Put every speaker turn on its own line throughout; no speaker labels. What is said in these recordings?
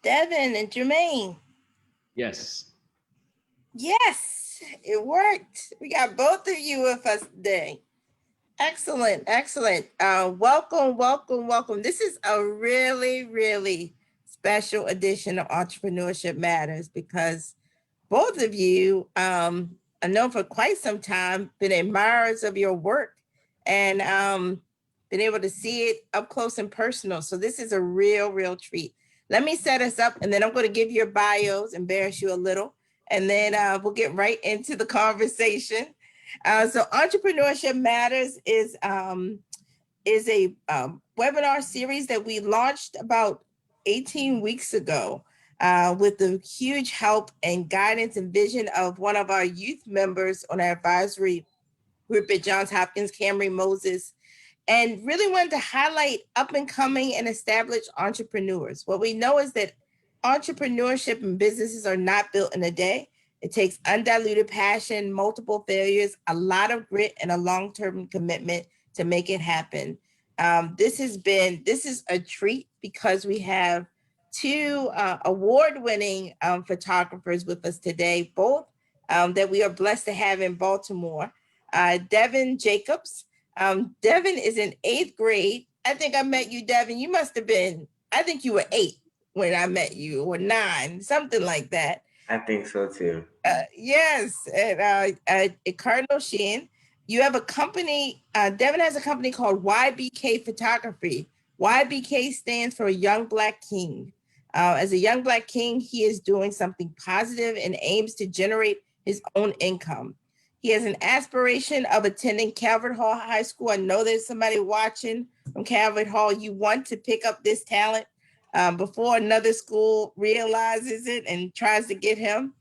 Devan and Jermaine.
Yes.
Yes, it worked. We got both of you with us today. Excellent, excellent. Welcome, welcome, welcome. This is a really, really special edition of Entrepreneurship Matters because both of you, I know for quite some time, been admirers of your work and been able to see it up close and personal. So this is a real, real treat. Let me set us up and then I'm going to give your bios, embarrass you a little, and then we'll get right into the conversation. So Entrepreneurship Matters is a webinar series that we launched about 18 weeks ago with the huge help and guidance and vision of one of our youth members on our advisory group at Johns Hopkins, Camry Moses, and really wanted to highlight up and coming and established entrepreneurs. What we know is that entrepreneurship and businesses are not built in a day. It takes undiluted passion, multiple failures, a lot of grit, and a long-term commitment to make it happen. This is a treat because we have two award-winning photographers with us today, both that we are blessed to have in Baltimore. Devan Jacobs. Devan is in 8th grade. I think I met you, Devan. You must have been, I think you were 8 when I met you, or 9, something like that.
I think so too.
Yes, at Cardinal Sheen. You have a company, Devan has a company called YBK Photography. YBK stands for Young Black King. As a young Black king, he is doing something positive and aims to generate his own income. He has an aspiration of attending Calvert Hall High School. I know there's somebody watching from Calvert Hall. You want to pick up this talent before another school realizes it and tries to get him.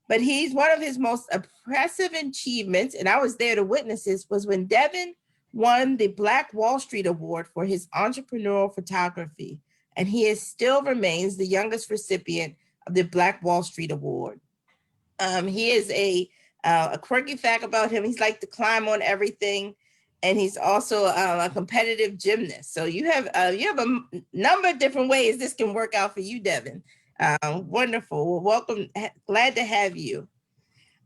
But he's one of his most impressive achievements, and I was there to witness this, was when Devan won the Black Wall Street Award for his entrepreneurial photography. And he still remains the youngest recipient of the Black Wall Street Award. He is a quirky fact about him. He's like to climb on everything. And he's also a competitive gymnast. So you have a number of different ways this can work out for you, Devan. Wonderful. Well, welcome. Glad to have you.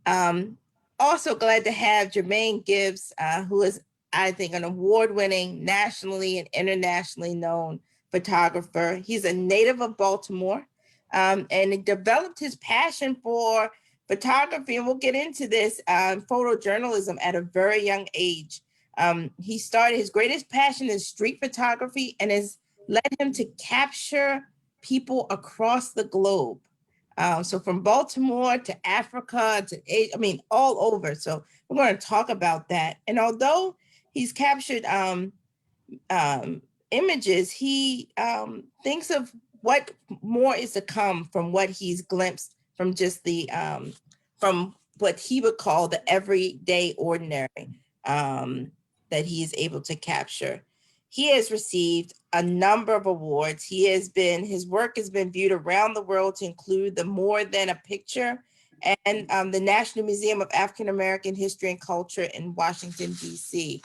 Also glad to have Jermaine Gibbs, who is, I think, an award-winning, nationally and internationally known photographer. He's a native of Baltimore, and he developed his passion for photography, and we'll get into this, photojournalism at a very young age. He started, his greatest passion is street photography and has led him to capture people across the globe. So from Baltimore to Africa to Asia, all over. So we're going to talk about that. And although he's captured images, he thinks of what more is to come from what he's glimpsed from just the, from what he would call the everyday ordinary that he is able to capture. He has received a number of awards. His work has been viewed around the world to include the More Than a Picture and the National Museum of African American History and Culture in Washington, D.C.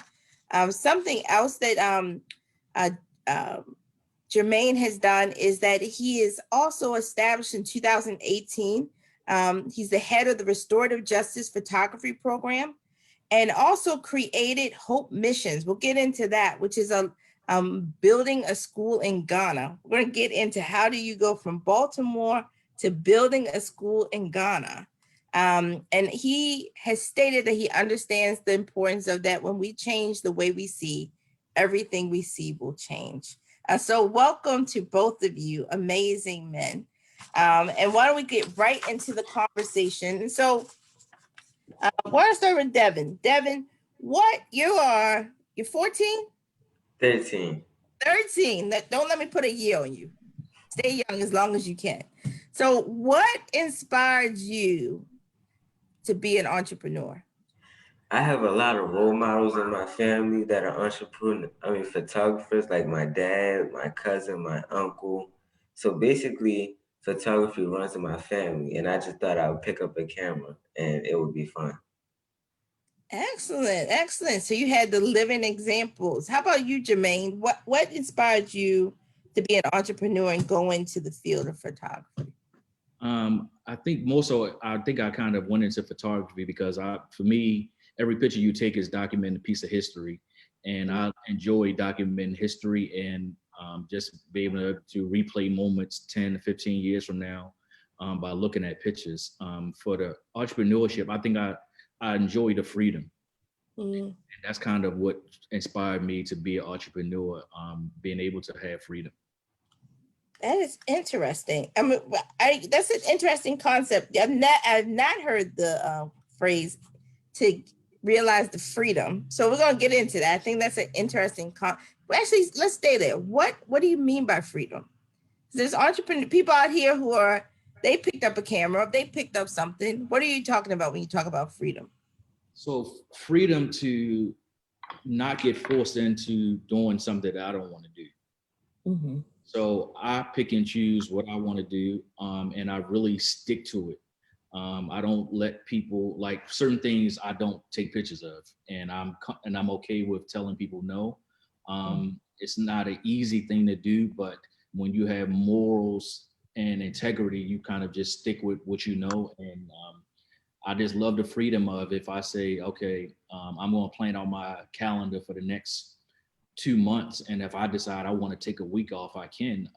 Something else that Jermaine has done is that he is also established in 2018. He's the head of the Restorative Justice Photography Program and also created Hope Missions. We'll get into that, which is building a school in Ghana. We're going to get into how do you go from Baltimore to building a school in Ghana. And he has stated that he understands the importance of that. When we change the way we see, everything we see will change. So welcome to both of you, amazing men. And why don't we get right into the conversation? So I want to start with Devan. Devan, you're 14?
13.
13. Don't let me put a year on you. Stay young as long as you can. So what inspired you to be an entrepreneur?
I have a lot of role models in my family that are photographers, like my dad, my cousin, my uncle. So basically, photography runs in my family, and I just thought I would pick up a camera and it would be fun.
Excellent, excellent. So you had the living examples. How about you, Jermaine? What inspired you to be an entrepreneur and go into the field of photography?
I think more so, I think I kind of went into photography because for me, every picture you take is documenting a piece of history. And I enjoy documenting history and just be able to replay moments 10 to 15 years from now by looking at pictures. For the entrepreneurship, I think I enjoy the freedom. And that's kind of what inspired me to be an entrepreneur, being able to have freedom.
That is interesting. I mean, that's an interesting concept. I've not heard the phrase to realize the freedom. So we're gonna get into that. I think that's an interesting actually, let's stay there. What do you mean by freedom? There's entrepreneur people out here who they picked up a camera, they picked up something. What are you talking about when you talk about freedom?
So freedom to not get forced into doing something that I don't want to do. So I pick and choose what I want to do, and I really stick to it. I don't let people, like certain things I don't take pictures of, and I'm okay with telling people no. It's not an easy thing to do, but when you have morals and integrity, you kind of just stick with what you know. And I just love the freedom of, if I say, okay, I'm going to plan on my calendar for the next 2 months, and if I decide I want to take a week off, I can,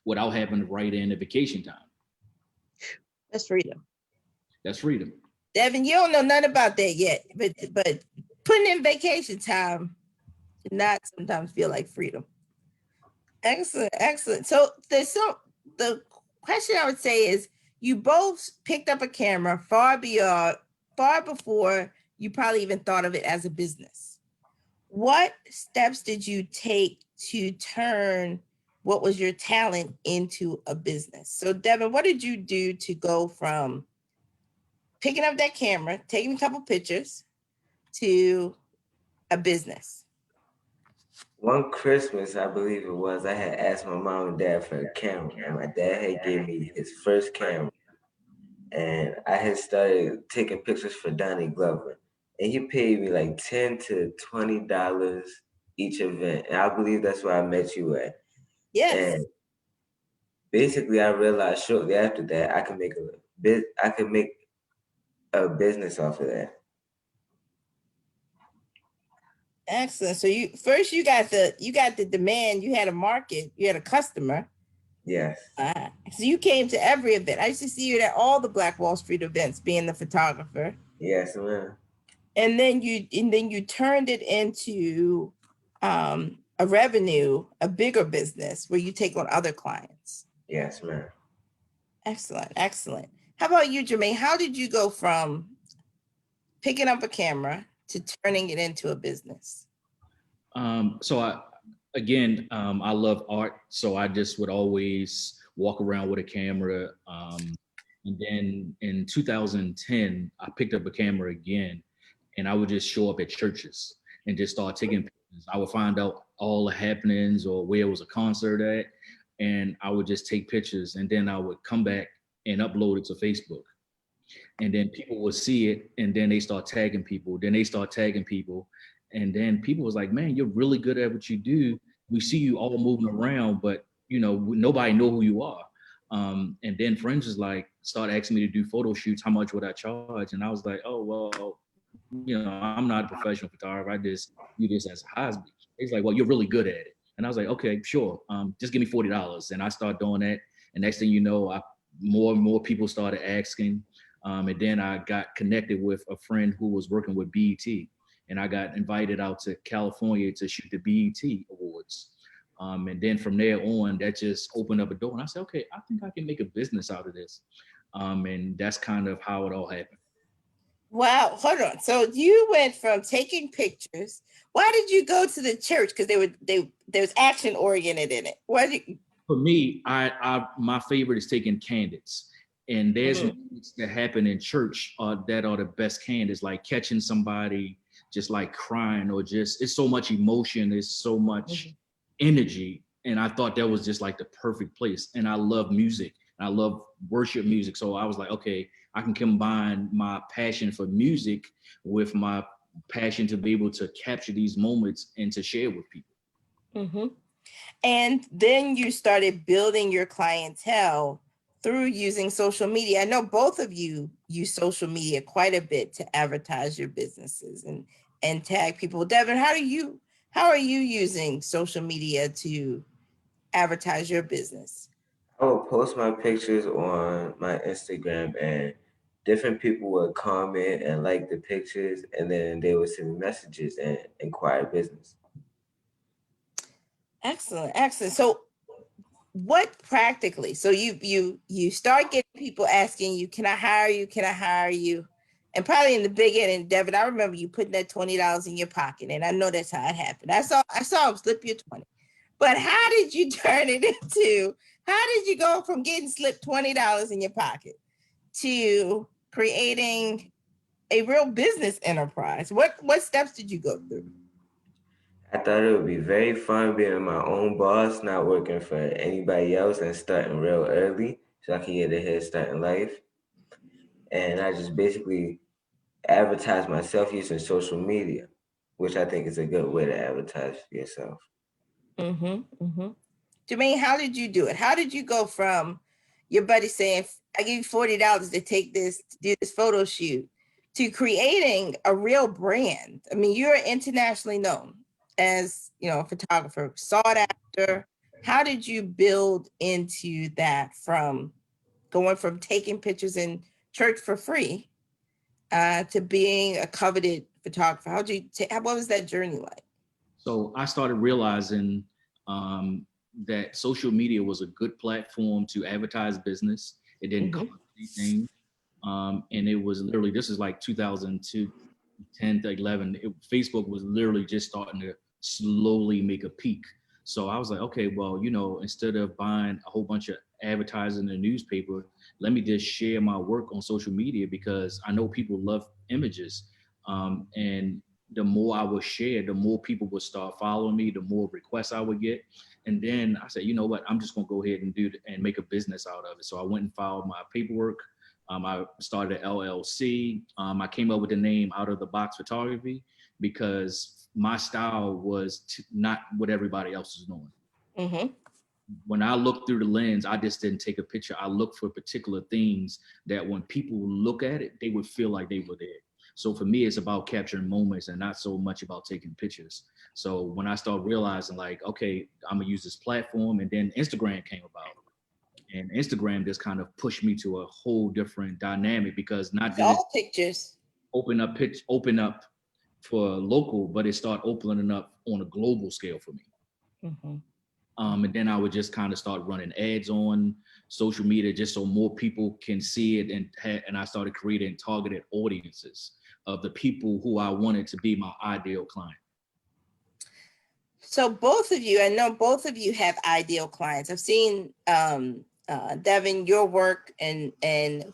without having to write in a vacation time.
That's freedom.
That's freedom.
Devan, you don't know nothing about that yet, but putting in vacation time does not sometimes feel like freedom. Excellent, excellent. So the question I would say is, you both picked up a camera far before you probably even thought of it as a business. What steps did you take to turn what was your talent into a business? So Devan, what did you do to go from picking up that camera, taking a couple pictures, to a business?
One Christmas, I believe it was, I had asked my mom and dad for a camera, and my dad had gave me his first camera. And I had started taking pictures for Donnie Glover. And he paid me like $10 to $20 each event. And I believe that's where I met you at.
Yes.
And basically, I realized shortly after that I could make a business off of that.
Excellent. So you got the demand, you had a market, you had a customer.
Yes.
So you came to every event. I used to see you at all the Black Wall Street events, being the photographer.
Yes, ma'am.
And then you turned it into a revenue, a bigger business where you take on other clients.
Yes, ma'am. Excellent,
excellent. How about you, Jermaine? How did you go from picking up a camera to turning it into a business?
So I love art. So I just would always walk around with a camera. And then in 2010, I picked up a camera again, and I would just show up at churches and just start taking pictures. I would find out all the happenings or where it was a concert at, and I would just take pictures, and then I would come back and upload it to Facebook. And then people would see it, and then they start tagging people. And then people was like, man, you're really good at what you do. We see you all moving around, but nobody know who you are. And then friends was like, start asking me to do photo shoots. How much would I charge? And I was like, oh, well, I'm not a professional photographer. I just do this as a hobby. He's like, well, you're really good at it. And I was like, okay, sure. Just give me $40. And I started doing that. And next thing you know, more and more people started asking. And then I got connected with a friend who was working with BET. And I got invited out to California to shoot the BET Awards. And then from there on, that just opened up a door. And I said, okay, I think I can make a business out of this. And that's kind of how it all happened.
Wow, hold on. So you went from taking pictures. Why did you go to the church? Because there was action oriented in it.
For me, my favorite is taking candids. And there's moments that happen in church that are the best candids, like catching somebody just like crying, or just, it's so much emotion, it's so much energy. And I thought that was just like the perfect place. And I love music. I love worship music. So I was like, okay, I can combine my passion for music with my passion to be able to capture these moments and to share with people.
And then you started building your clientele through using social media. I know both of you use social media quite a bit to advertise your businesses and tag people. Devan, how are you using social media to advertise your business?
I would post my pictures on my Instagram, and different people would comment and like the pictures, and then they would send me messages and inquire business.
Excellent, excellent. So what practically, so you start getting people asking you, can I hire you? Can I hire you? And probably in the beginning, Devan, I remember you putting that $20 in your pocket, and I know that's how it happened. I saw him slip your 20. But how did you turn it into, how did you go from getting slipped $20 in your pocket to creating a real business enterprise? What steps did you go through?
I thought it would be very fun being my own boss, not working for anybody else, and starting real early so I can get a head start in life. And I just basically advertise myself using social media, which I think is a good way to advertise yourself.
Mm-hmm, mm-hmm. Jermaine, how did you do it? How did you go from your buddy saying, I give you $40 to take this, to do this photo shoot, to creating a real brand? I mean, you're internationally known as, a photographer, sought after. How did you build into that from going from taking pictures in church for free to being a coveted photographer? What was that journey like?
So I started realizing that social media was a good platform to advertise business. It didn't cost anything. And it was literally, this is like 2002, 10 to 11. Facebook was literally just starting to slowly make a peak. So I was like, okay, well, instead of buying a whole bunch of advertising in the newspaper, let me just share my work on social media because I know people love images. And the more I would share, the more people would start following me, the more requests I would get. And then I said, you know what, I'm just gonna go ahead and and make a business out of it. So I went and filed my paperwork. I started an LLC. I came up with the name Out of the Box Photography because my style was not what everybody else is doing.
Mm-hmm.
When I looked through the lens, I just didn't take a picture. I looked for particular things that when people look at it, they would feel like they were there. So for me, it's about capturing moments and not so much about taking pictures. So when I started realizing like, okay, I'm gonna use this platform, and then Instagram came about. And Instagram just kind of pushed me to a whole different dynamic because not did it
All pictures.
open up for local, but it started opening up on a global scale for me.
Mm-hmm.
And then I would just kind of start running ads on social media just so more people can see it, and I started creating targeted audiences of the people who I wanted to be my ideal client.
So both of you, I know both of you have ideal clients. I've seen Devan, your work and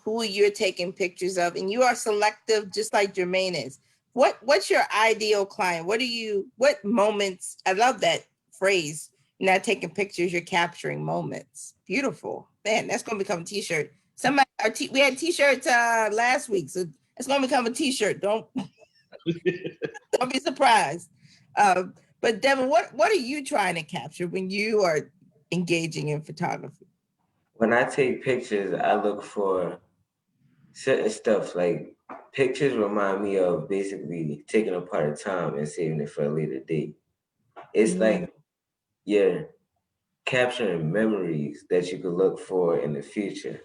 who you're taking pictures of, and you are selective, just like Jermaine is. What's your ideal client? What moments? I love that phrase. You're not taking pictures, you're capturing moments. Beautiful, man. That's going to become a T-shirt. We had T-shirts last week, so it's going to become a T-shirt. Don't be surprised. But Devan, what are you trying to capture when you are engaging in photography?
When I take pictures, I look for certain stuff. Like pictures remind me of basically taking a part of time and saving it for a later date. It's like you're capturing memories that you could look for in the future.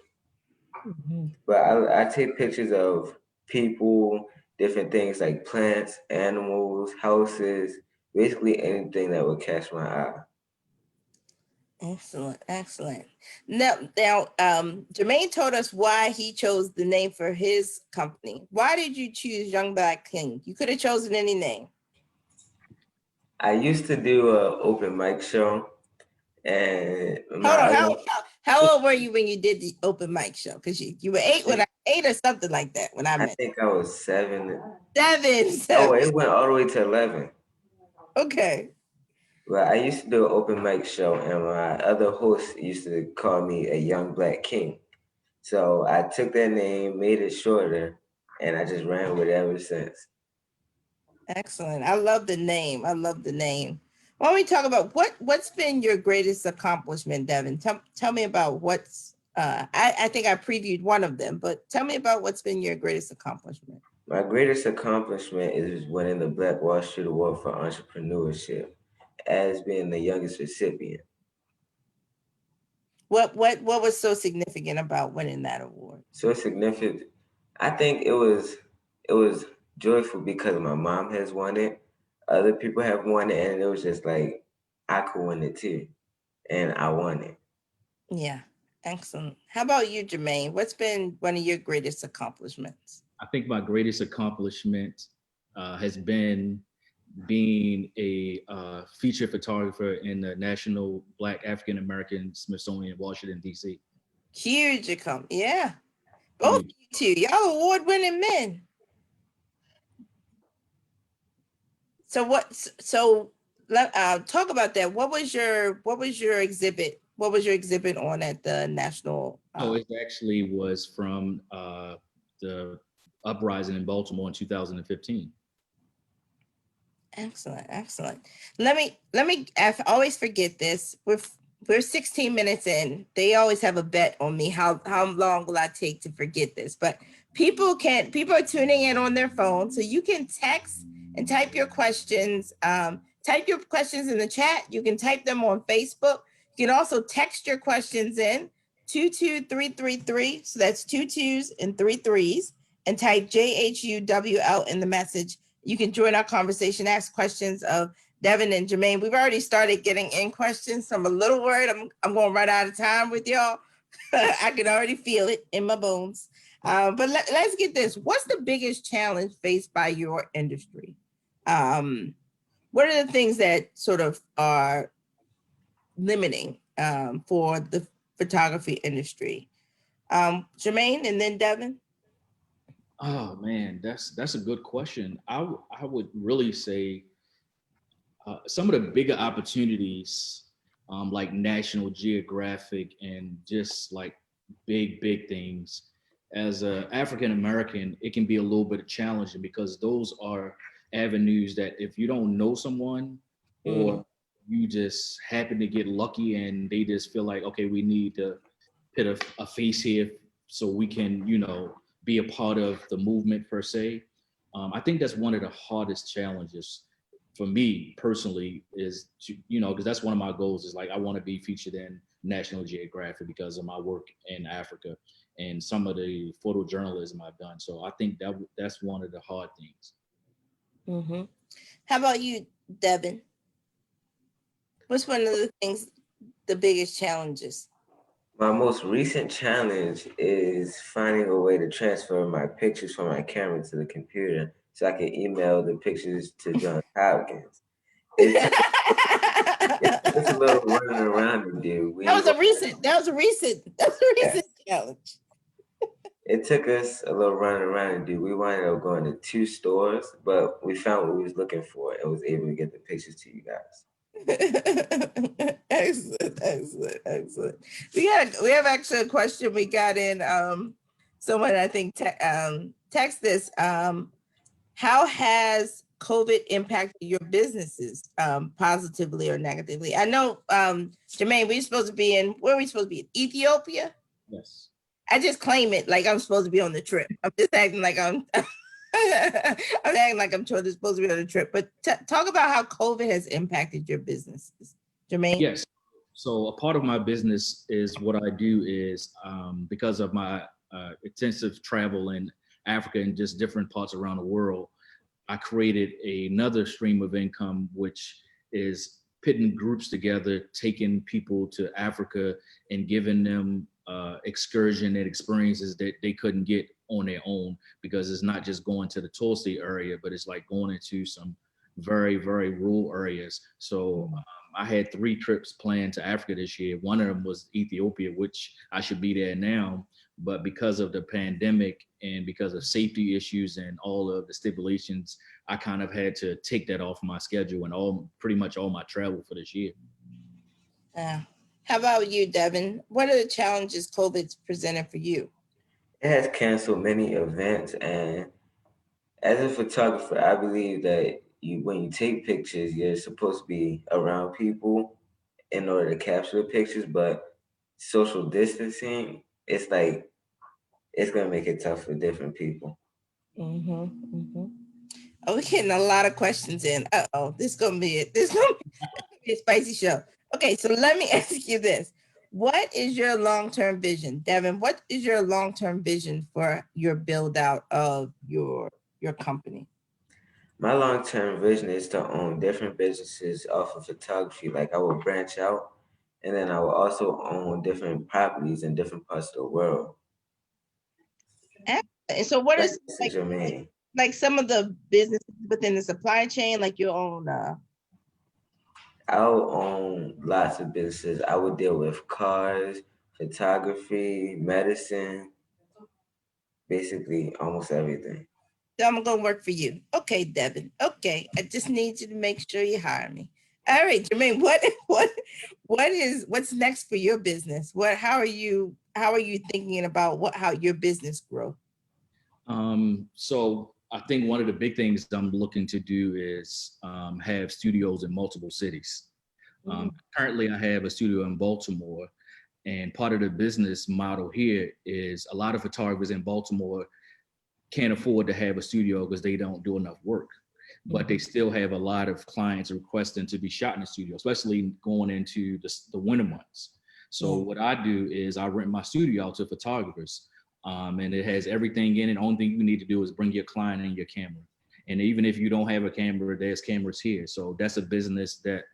Mm-hmm.
But I take pictures of people, different things like plants, animals, houses, basically anything that would catch my eye.
Excellent, excellent. Now, Jermaine told us why he chose the name for his company. Why did you choose Young Black King? You could have chosen any name.
I used to do an open mic show, and
Hold on, how old were you when you did the open mic show? Because you were 8 when 8 or something like that when I met.
I think I was 7.
7.
Oh, it went all the way to 11.
Okay.
Well, I used to do an open mic show, and my other host used to call me a young black king. So I took that name, made it shorter, and I just ran with it ever since.
Excellent. I love the name. I love the name. Why don't we talk about what's been your greatest accomplishment, Devan? Tell me about what's, I think I previewed one of them, but tell me about what's been your greatest accomplishment.
My greatest accomplishment is winning the Black Wall Street Award for Entrepreneurship as being the youngest recipient.
What was so significant about winning that award?
So significant. I think it was joyful because my mom has won it, other people have won it, and it was just like I could win it too, and I won it.
Yeah, excellent. How about you, Jermaine? What's been one of your greatest accomplishments?
I think my greatest accomplishment has been being a feature photographer in the National Black African American Smithsonian, Washington, D.C.
Huge accomplishment. Yeah, both you two, y'all award-winning men. So talk about that. What was your exhibit? What was your exhibit on at the National?
Oh, it actually was from the uprising in Baltimore in 2015.
Excellent. Let me, I always forget this. We're 16 minutes in. They always have a bet on me. How long will I take to forget this? But people are tuning in on their phone, so you can text and type your questions. Type your questions in the chat. You can type them on Facebook. You can also text your questions in 22333. So that's 2 2s and 3 3s, and type JHUWL in the message. You can join our conversation, ask questions of Devan and Jermaine. We've already started getting in questions, so I'm a little worried I'm going to run out of time with y'all. I can already feel it in my bones. But let's get this. What's the biggest challenge faced by your industry? What are the things that sort of are limiting for the photography industry? Jermaine and then Devan?
Oh man, that's a good question. I would really say some of the bigger opportunities, like National Geographic and just like big things. As an African American, it can be a little bit challenging because those are avenues that if you don't know someone or you just happen to get lucky and they just feel like, okay, we need to put a face here so we can, be a part of the movement per se. I think that's one of the hardest challenges for me personally is to, because that's one of my goals is like, I want to be featured in National Geographic because of my work in Africa and some of the photojournalism I've done. So I think that's one of the hard things.
Mm-hmm. How about you, Devan? What's one of the things, the biggest challenges?
My most recent challenge is finding a way to transfer my pictures from my camera to the computer so I can email the pictures to John Hopkins. It's a little running around to do.
That was a recent challenge.
It took us a little running around to do. We wound up going to 2 stores, but we found what we was looking for and was able to get the pictures to you guys.
Excellent. We have actually a question we got in. Someone I think text this. How has COVID impacted your businesses, positively or negatively? I know, Jermaine, where are we supposed to be? In Ethiopia?
Yes.
I just claim it like I'm supposed to be on the trip. I'm just acting like I'm acting like I'm supposed to be on the trip. But talk about how COVID has impacted your businesses, Jermaine.
Yes. So a part of my business is what I do is because of my extensive travel in Africa and just different parts around the world, I created another stream of income, which is putting groups together, taking people to Africa and giving them excursion and experiences that they couldn't get on their own, because it's not just going to the touristy area, but it's like going into some very rural areas. So I had 3 trips planned to Africa this year. One of them was Ethiopia, which I should be there now, but because of the pandemic and because of safety issues and all of the stipulations, I kind of had to take that off my schedule and pretty much all my travel for this year.
How about you, Devan? What are the challenges COVID's presented for you?
It has canceled many events, and as a photographer, I believe that when you take pictures, you're supposed to be around people in order to capture the pictures, but social distancing, it's like it's gonna make it tough for different people.
Oh, we're getting a lot of questions in. Uh-oh, this is gonna be it. This is gonna be a spicy show. Okay, so let me ask you this. What is your long-term vision? Devin, what is your long-term vision for your build out of your company?
My long-term vision is to own different businesses off of photography. Like I will branch out, and then I will also own different properties in different parts of the world.
And so what is
Jermaine?
Like some of the businesses within the supply chain, like your own
I'll own lots of businesses. I would deal with cars, photography, medicine, basically almost everything.
So I'm gonna work for you. Okay, Devin. Okay. I just need you to make sure you hire me. All right, Jermaine, what's next for your business? How are you thinking about how your business grow?
So I think one of the big things I'm looking to do is have studios in multiple cities. Currently, I have a studio in Baltimore, and part of the business model here is a lot of photographers in Baltimore can't afford to have a studio because they don't do enough work, but they still have a lot of clients requesting to be shot in the studio, especially going into the winter months. So what I do is I rent my studio out to photographers, and it has everything in it. The only thing you need to do is bring your client and your camera. And even if you don't have a camera, there's cameras here. So that's a business that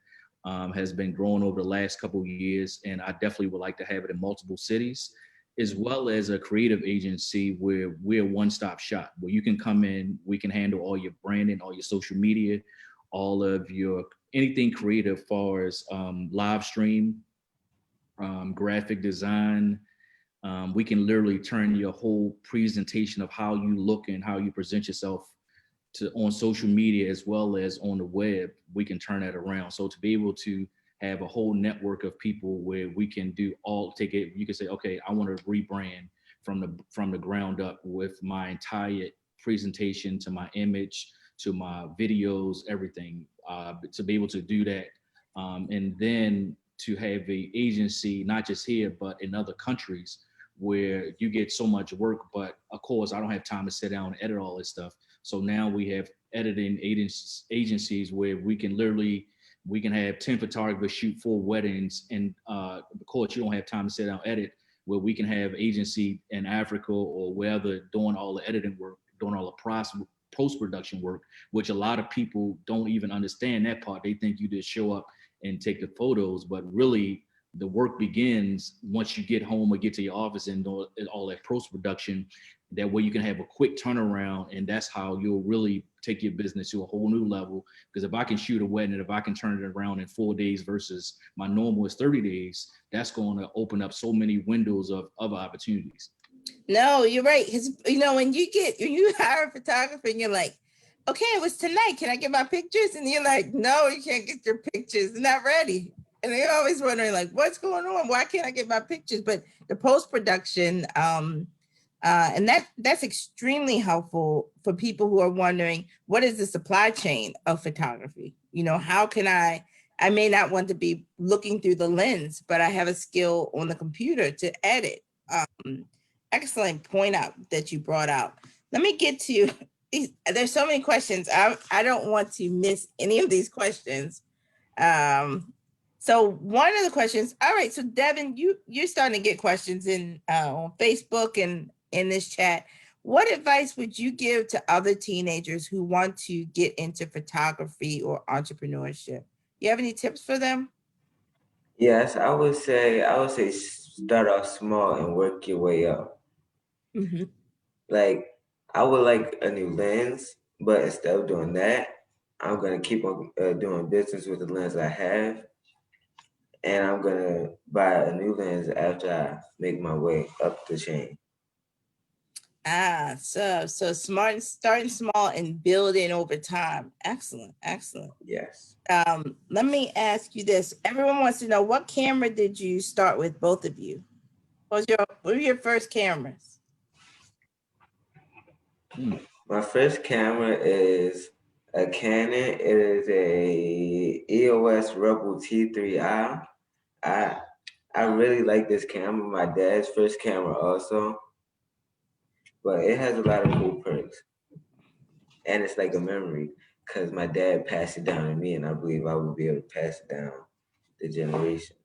has been growing over the last couple of years, and I definitely would like to have it in multiple cities, as well as a creative agency where we're a one-stop shop, where you can come in, we can handle all your branding, all your social media, all of your anything creative as far as live stream, graphic design. We can literally turn your whole presentation of how you look and how you present yourself on social media as well as on the web. We can turn that around. So to be able to have a whole network of people where we can do take it, you can say, okay, I want to rebrand from the ground up with my entire presentation to my image, to my videos, everything, to be able to do that. And then to have a agency, not just here, but in other countries where you get so much work, but of course I don't have time to sit down and edit all this stuff. So now we have editing agencies where we can have 10 photographers shoot 4 weddings, and of course you don't have time to sit down and edit, where we can have agency in Africa or wherever doing all the editing work, doing all the post-production work, which a lot of people don't even understand that part. They think you just show up and take the photos, but really the work begins once you get home or get to your office and do all that post-production. That way you can have a quick turnaround, and that's how you'll really take your business to a whole new level. Because if I can shoot a wedding, and if I can turn it around in 4 days versus my normal is 30 days, that's going to open up so many windows of other opportunities.
No, you're right. Because, when you hire a photographer and you're like, okay, it was tonight, can I get my pictures? And you're like, no, you can't get your pictures, they're not ready. And they're always wondering, like, what's going on? Why can't I get my pictures? But the post-production, and that's extremely helpful for people who are wondering, what is the supply chain of photography? How can I may not want to be looking through the lens, but I have a skill on the computer to edit. Excellent point out that you brought out. Let me get to these. There's so many questions. I don't want to miss any of these questions. So one of the questions, all right, so Devin, you're starting to get questions in on Facebook and in this chat. What advice would you give to other teenagers who want to get into photography or entrepreneurship? You have any tips for them?
Yes, I would say start off small and work your way up. Like I would like a new lens, but instead of doing that, I'm gonna keep on doing business with the lens I have, and I'm gonna buy a new lens after I make my way up the chain.
So smart, starting small and building over time. Excellent.
Yes.
Let me ask you this. Everyone wants to know, what camera did you start with, both of you? What were your first cameras?
My first camera is A Canon. It is a EOS Rebel T3i. I really like this camera. My dad's first camera also, but it has a lot of cool perks, and it's like a memory because my dad passed it down to me, and I believe I will be able to pass it down the generations.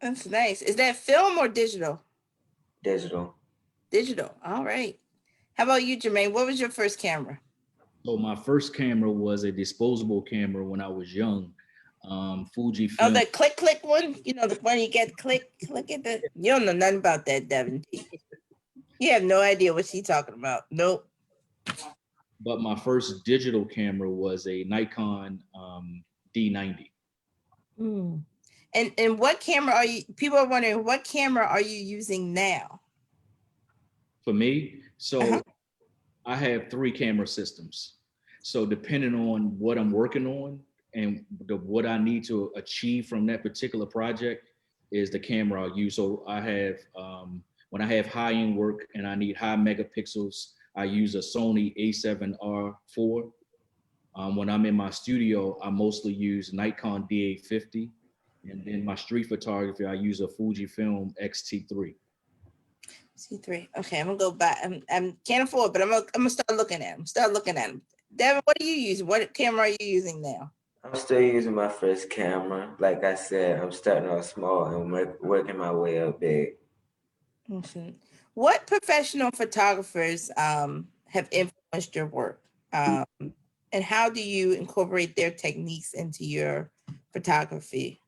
That's nice. Is that film or digital?
Digital.
Digital. All right. How about you, Jermaine? What was your first camera?
So my first camera was a disposable camera when I was young. Fuji
Oh,
film.
the click one. You know, the one you get click at the. You don't know nothing about that, Devin. You have no idea what she's talking about. Nope.
But my first digital camera was a Nikon D90.
Mm. And what camera are you? People are wondering what camera are you using now?
For me, so
Uh-huh.
I have 3 camera systems. So depending on what I'm working on and what I need to achieve from that particular project is the camera I'll use. So I have, when I have high-end work and I need high megapixels, I use a Sony A7R4. When I'm in my studio, I mostly use Nikon D850. And then my street photography, I use a Fujifilm X-T3.
C3. Okay, I'm gonna go back. I'm can't afford, but I'm gonna start looking at them. Start looking at them. Devin, what are you using? What camera are you using now?
I'm still using my first camera. Like I said, I'm starting off small and working my way up big.
Mhm. What professional photographers have influenced your work? And how do you incorporate their techniques into your photography?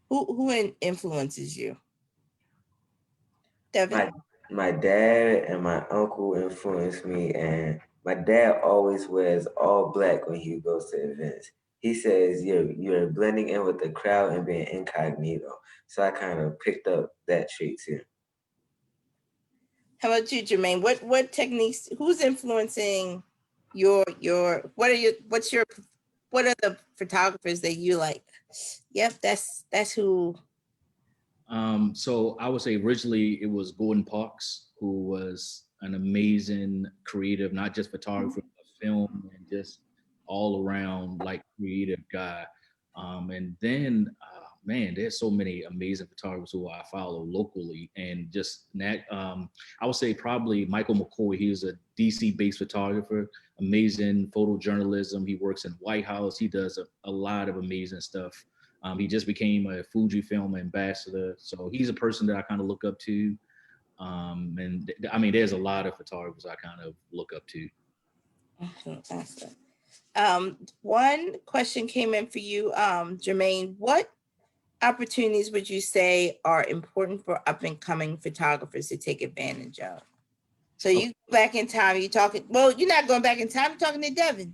Who influences you? Devin?
My dad and my uncle influenced me, and my dad always wears all black when he goes to events. He says you're blending in with the crowd and being incognito. So I kind of picked up that trait too.
How about you, Jermaine? What techniques? Who's influencing your? What are your? What's your? What are the photographers that you like? Yep, that's who.
So I would say originally it was Gordon Parks, who was an amazing creative, not just photographer, but film and just all around like creative guy. And then, man, there's so many amazing photographers who I follow locally, and just that. I would say probably Michael McCoy. He's a DC-based photographer, amazing photojournalism. He works in White House. He does a lot of amazing stuff. He just became a Fujifilm ambassador, so he's a person that I kind of look up to. And I mean, there's a lot of photographers I kind of look up to.
Excellent. One question came in for you, Jermaine. What opportunities would you say are important for up and coming photographers to take advantage of? So you go back in time, you talking, well, you're not going back in time, you're talking to Devin.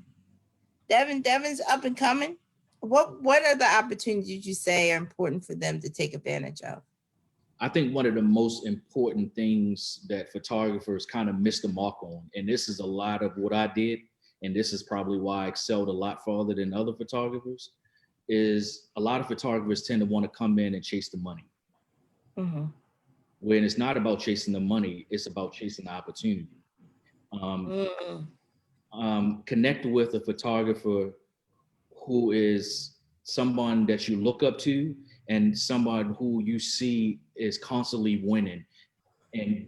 Devin's up and coming. What are the opportunities you say are important for them to take advantage of?
I think one of the most important things that photographers kind of miss the mark on, and this is a lot of what I did, and this is probably why I excelled a lot farther than other photographers, is a lot of photographers tend to want to come in and chase the money.
Mm-hmm.
When it's not about chasing the money, it's about chasing the opportunity. Connect with a photographer who is someone that you look up to and someone who you see is constantly winning, and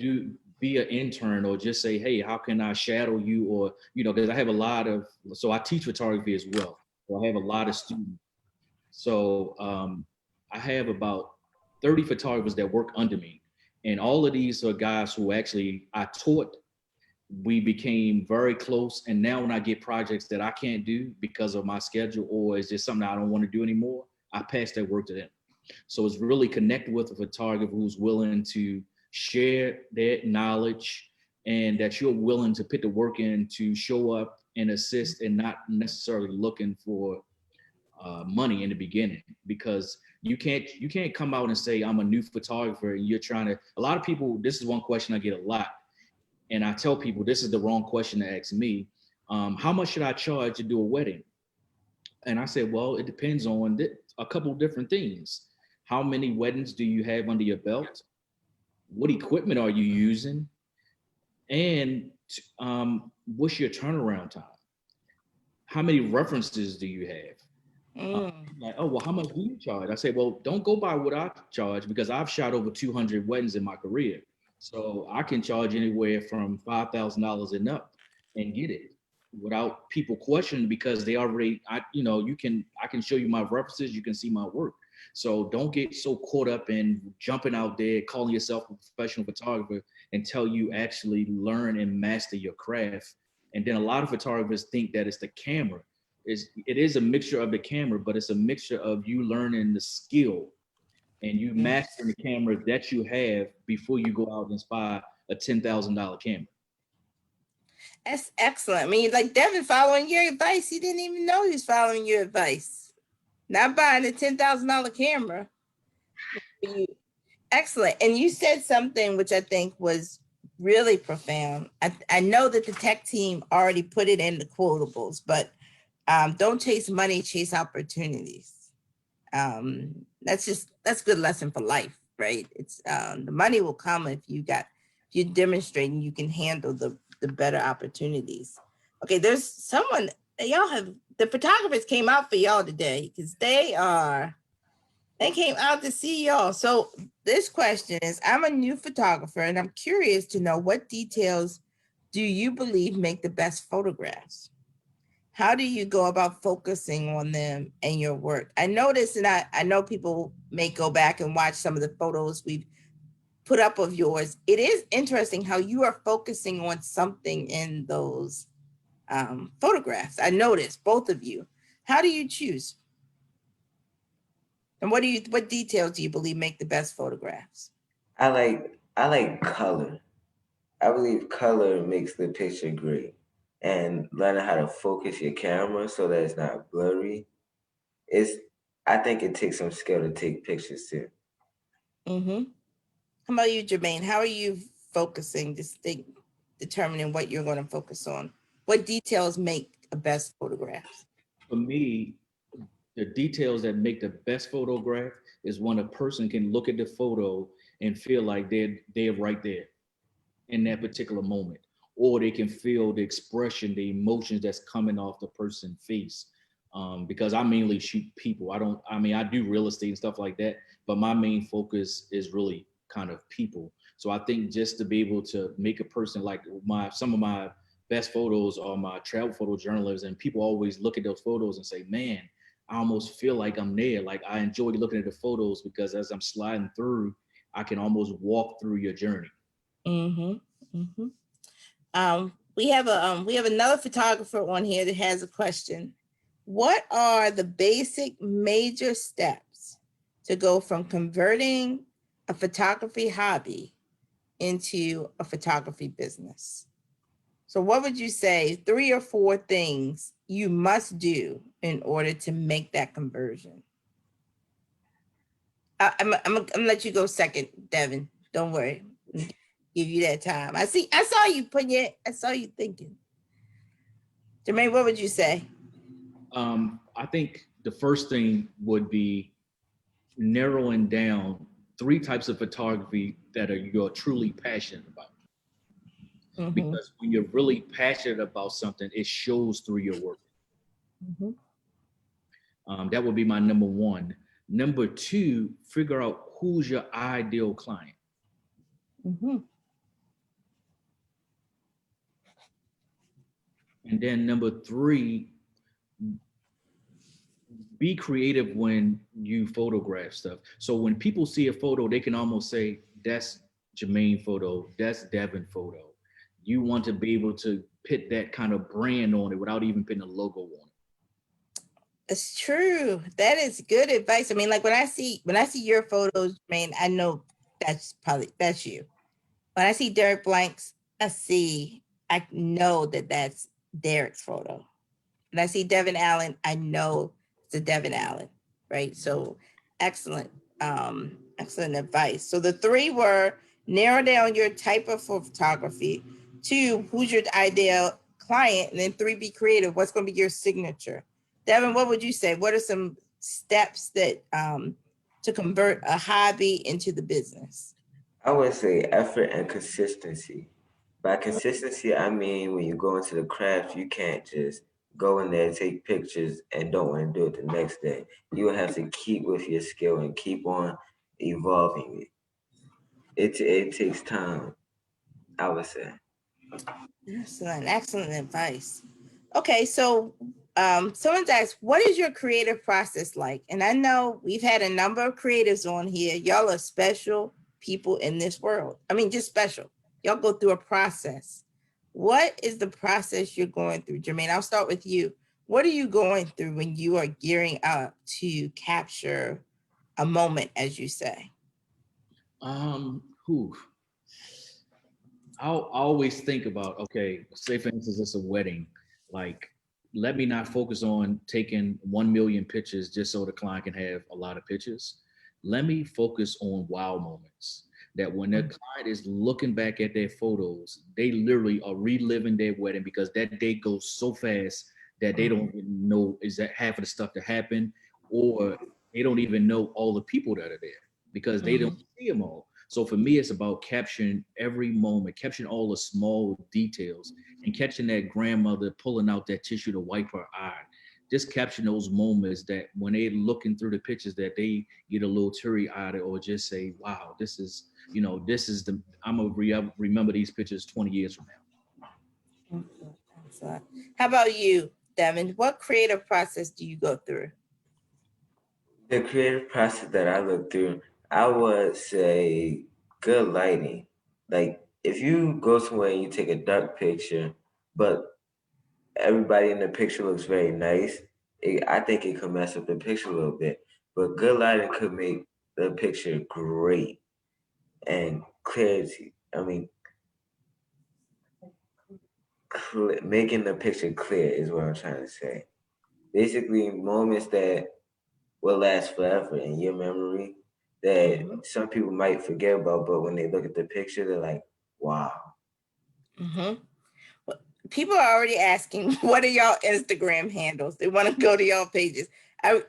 be an intern or just say, hey, how can I shadow you? Or, because I have so I teach photography as well. So I have a lot of students. So I have about 30 photographers that work under me. And all of these are guys who actually I taught. We became very close. And now when I get projects that I can't do because of my schedule, or is just something I don't want to do anymore, I pass that work to them. So it's really connect with a photographer who's willing to share their knowledge, and that you're willing to put the work in to show up and assist, and not necessarily looking for money in the beginning, because you can't come out and say I'm a new photographer and you're trying to. A lot of people, this is one question I get a lot, and I tell people this is the wrong question to ask me. How much should I charge to do a wedding? And I said, well, it depends on a couple of different things. How many weddings do you have under your belt? What equipment are you using? And what's your turnaround time? how many references do you have? Like, oh, well, how much do you charge? I say, well, don't go by what I charge because I've shot over 200 weddings in my career. So I can charge anywhere from $5,000 and up and get it without people questioning because they already, I can show you my references, you can see my work. So don't get so caught up in jumping out there, calling yourself a professional photographer until you actually learn and master your craft. And then a lot of photographers think that it's the camera. It is a mixture of the camera, but it's a mixture of you learning the skill and you mastering the camera that you have before you go out and buy a $10,000 camera.
That's excellent. I mean, like Devan following your advice. He didn't even know he was following your advice. Not buying a $10,000 camera. Excellent. And you said something which I think was really profound. I know that the tech team already put it in the quotables, but don't chase money, chase opportunities. That's a good lesson for life, right? It's the money will come if you're demonstrating you can handle the better opportunities. Okay, there's someone, the photographers came out for y'all today because they came out to see y'all. So this question is, I'm a new photographer and I'm curious to know what details do you believe make the best photographs? How do you go about focusing on them in your work? I noticed, and I know people may go back and watch some of the photos we've put up of yours. It is interesting how you are focusing on something in those photographs. I noticed both of you. How do you choose? And what details do you believe make the best photographs?
I like color. I believe color makes the picture great. And learning how to focus your camera so that it's not blurry. I think it takes some skill to take pictures too.
Mm-hmm. How about you, Jermaine? How are you focusing, determining what you're going to focus on? What details make a best photograph?
For me, the details that make the best photograph is when a person can look at the photo and feel like they're right there in that particular moment, or they can feel the expression, the emotions that's coming off the person's face. Because I mainly shoot people. I do real estate and stuff like that, but my main focus is really kind of people. So I think just to be able to make a person like some of my best photos are my travel photo journalists, and people always look at those photos and say, man, I almost feel like I'm there. Like I enjoy looking at the photos because as I'm sliding through, I can almost walk through your journey.
Mm-hmm. Mm-hmm. We have another photographer on here that has a question. What are the basic major steps to go from converting a photography hobby into a photography business? So what would you say 3 or 4 things you must do in order to make that conversion? I'm gonna let you go second, Devan. Don't worry. Give you that time. I saw you thinking. Jermaine, what would you say?
I think the first thing would be narrowing down 3 types of photography that you're truly passionate about. Mm-hmm. Because when you're really passionate about something, it shows through your work. Mm-hmm. That would be my number 1. Number 2, figure out who's your ideal client. Mm-hmm. And then number 3, be creative when you photograph stuff. So when people see a photo, they can almost say, that's Jermaine photo, that's Devan photo. You want to be able to put that kind of brand on it without even putting a logo on it.
It's true. That is good advice. I mean, like when I see your photos, Jermaine, I know that's you. When I see Derek Blank's, I know that's Derek's photo. When I see Devan Allen, I know it's a Devan Allen, right? So excellent, excellent advice. So the 3 were narrow down your type of photography, 2, who's your ideal client, and then 3, be creative. What's going to be your signature? Devan, what would you say? What are some steps that to convert a hobby into the business?
I would say effort and consistency. By consistency, I mean when you go into the craft, you can't just go in there, take pictures, and don't want to do it the next day. You will have to keep with your skill and keep on evolving it. It takes time, I would say.
Excellent, excellent advice. Okay, so someone's asked, what is your creative process like? And I know we've had a number of creatives on here. Y'all are special people in this world. I mean, just special. Y'all go through a process. What is the process you're going through, Jermaine? I'll start with you. What are you going through when you are gearing up to capture a moment, as you say?
Whew. I'll always think about, okay, say for instance, it's a wedding. Like, let me not focus on taking 1 million pictures just so the client can have a lot of pictures. Let me focus on wow moments. That when the client is looking back at their photos, they literally are reliving their wedding because that day goes so fast that they don't even know is that half of the stuff that happened, or they don't even know all the people that are there because they don't see them all. So for me, it's about capturing every moment, capturing all the small details, and catching that grandmother pulling out that tissue to wipe her eye. Just capturing those moments that when they're looking through the pictures, that they get a little teary-eyed or just say, "Wow, this is, this is the I'm gonna remember these pictures 20 years from now."
Excellent. How about you, Devin? What creative process do you go through?
The creative process that I look through, I would say good lighting. Like if you go somewhere and you take a dark picture, but everybody in the picture looks very nice, I think it could mess up the picture a little bit. But good lighting could make the picture great and clarity. I mean, making the picture clear is what I'm trying to say. Basically, moments that will last forever in your memory that some people might forget about, but when they look at the picture, they're like, wow.
People are already asking, what are y'all Instagram handles? They want to go to y'all pages. I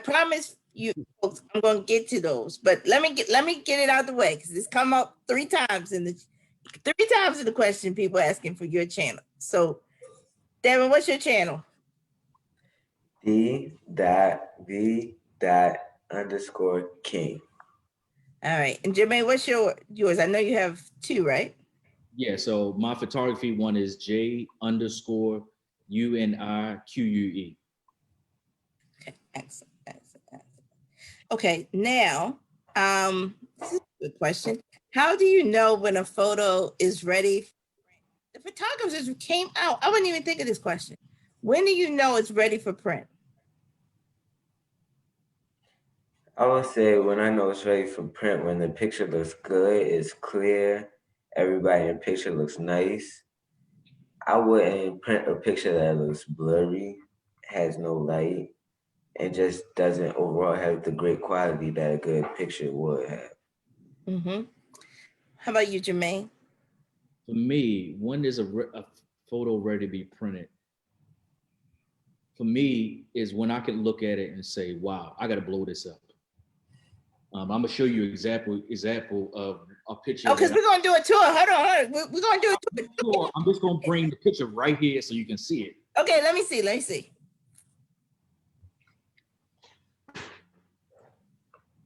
promise you folks, I'm going to get to those, but let me get it out of the way because it's come up three times in the question. People asking for your channel. So, Devin, what's your channel?
D.V._King.
All right, and Jermaine, what's yours? I know you have two, right?
Yeah, so my photography one is J_UNIQUE.
Okay, excellent. Okay, now, this is a good question. How do you know when a photo is ready? The photographers came out. I wouldn't even think of this question. When do you know it's ready for print?
I would say when I know it's ready for print, when the picture looks good, it's clear, everybody in the picture looks nice. I wouldn't print a picture that looks blurry, has no light, and just doesn't overall have the great quality that a good picture would have.
How about you, Jermaine?
For me, when is a photo ready to be printed? For me, is when I can look at it and say, "Wow, I got to blow this up." I'm gonna show you example of a picture.
Oh, because we're gonna do a tour. Hold on. We're gonna do a tour.
I'm just gonna bring the picture right here so you can see it.
Okay, let me see.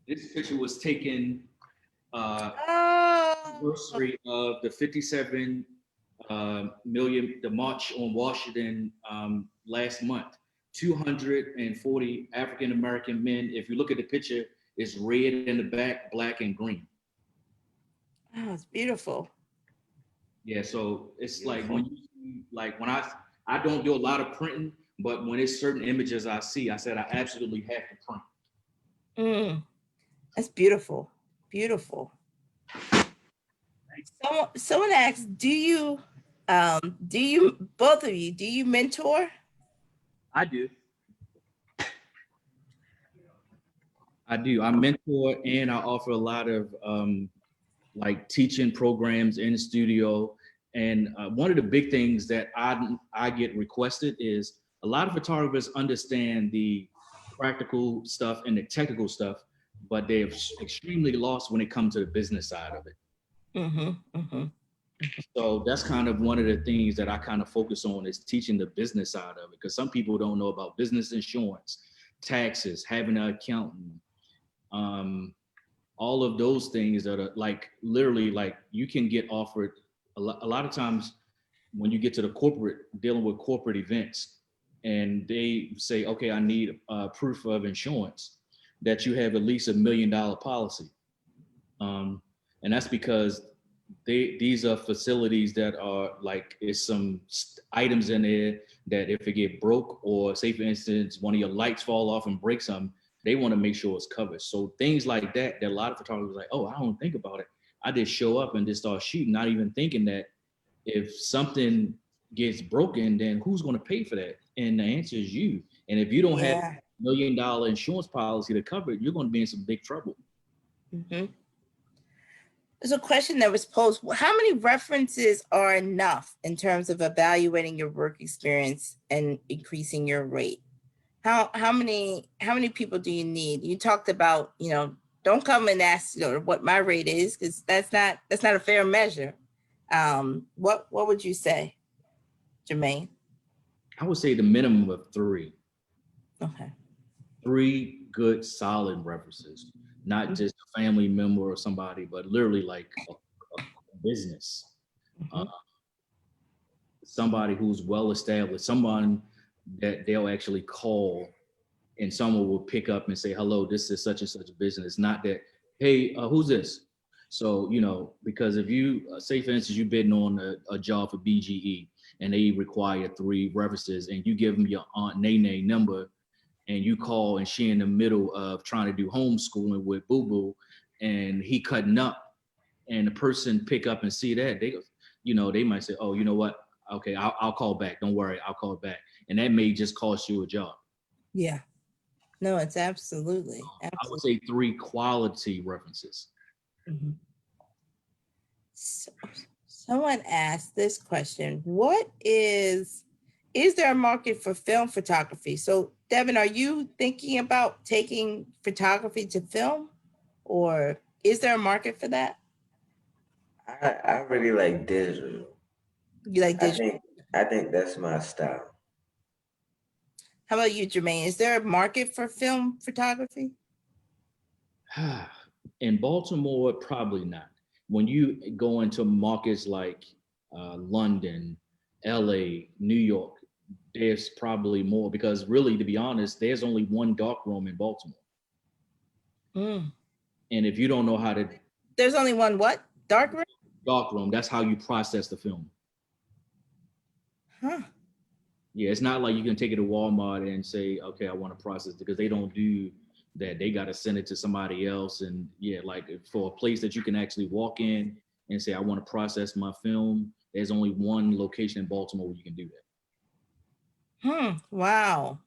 This picture was taken anniversary of the 57 million, the March on Washington last month. 240 African American men. If you look at the picture, it's red in the back, black and green.
Oh, it's beautiful.
Yeah, so it's like when I don't do a lot of printing, but when it's certain images I see, I said I absolutely have to print.
That's beautiful. Someone asked, do you both of you, do you mentor?
I do. I mentor and I offer a lot of like teaching programs in the studio. And one of the big things that I get requested is a lot of photographers understand the practical stuff and the technical stuff, but they're extremely lost when it comes to the business side of it. So that's kind of one of the things that I kind of focus on is teaching the business side of it, because some people don't know about business insurance, taxes, having an accountant, all of those things that are like literally like you can get offered a lot of times when you get to the corporate, dealing with corporate events, and they say, okay, I need proof of insurance that you have at least $1 million policy. And that's because these are facilities that are like, it's some items in there that if it get broke, or say for instance, one of your lights fall off and break something, they want to make sure it's covered. So things like that, that a lot of photographers are like, oh, I don't think about it. I just show up and just start shooting, not even thinking that if something gets broken, then who's going to pay for that? And the answer is you. And if you don't have
Yeah.
$1 million insurance policy to cover it, you're going to be in some big trouble.
Mm-hmm. There's a question that was posed. How many references are enough in terms of evaluating your work experience and increasing your rate? How many people do you need? You talked about, don't come and ask, what my rate is, because that's not a fair measure. What would you say, Jermaine?
I would say the minimum of 3.
Okay.
3 good, solid references, not just a family member or somebody, but literally like a business. Somebody who's well established, someone that they'll actually call and someone will pick up and say, hello, this is such and such a business. Not that, hey, who's this? So, because if you, say for instance, you're bidding on a job for BGE and they require 3 references, and you give them your Aunt Nene number, and you call and she in the middle of trying to do homeschooling with Boo Boo, and he cutting up, and the person pick up and see that, they might say, oh, you know what? Okay, I'll call back. Don't worry, I'll call back. And that may just cost you a job.
Yeah. No, it's absolutely.
I would say 3 quality references.
Mm-hmm. So, someone asked this question: is there a market for film photography? So, Devan, are you thinking about taking photography to film, or is there a market for that?
I really like digital.
You like digital?
I think that's my style.
How about you, Jermaine? Is there a market for film photography?
In Baltimore, probably not. When you go into markets like London, LA, New York, there's probably more, because really, to be honest, there's only one darkroom in Baltimore.
Mm.
And if you don't know how to...
There's only one what? Darkroom?
Darkroom, that's how you process the film.
Huh.
Yeah, it's not like you can take it to Walmart and say, okay, I want to process it, because they don't do that. They got to send it to somebody else. And yeah, like for a place that you can actually walk in and say, I want to process my film, there's only one location in Baltimore where you can do that.
Wow.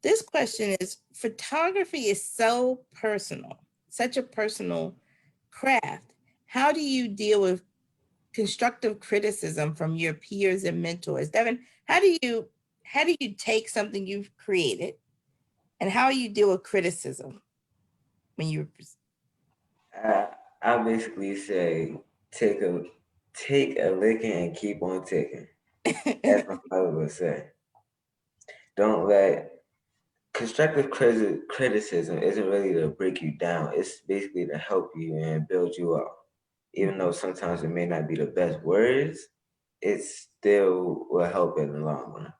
This question is, photography is so personal, such a personal craft. How do you deal with constructive criticism from your peers and mentors? Devan, how do you take something you've created, and how you deal with criticism when you...
I basically say take a licking and keep on ticking. As my mother would say. Don't let constructive criticism isn't really to break you down. It's basically to help you and build you up. Even though sometimes it may not be the best words, it still will help in the long run.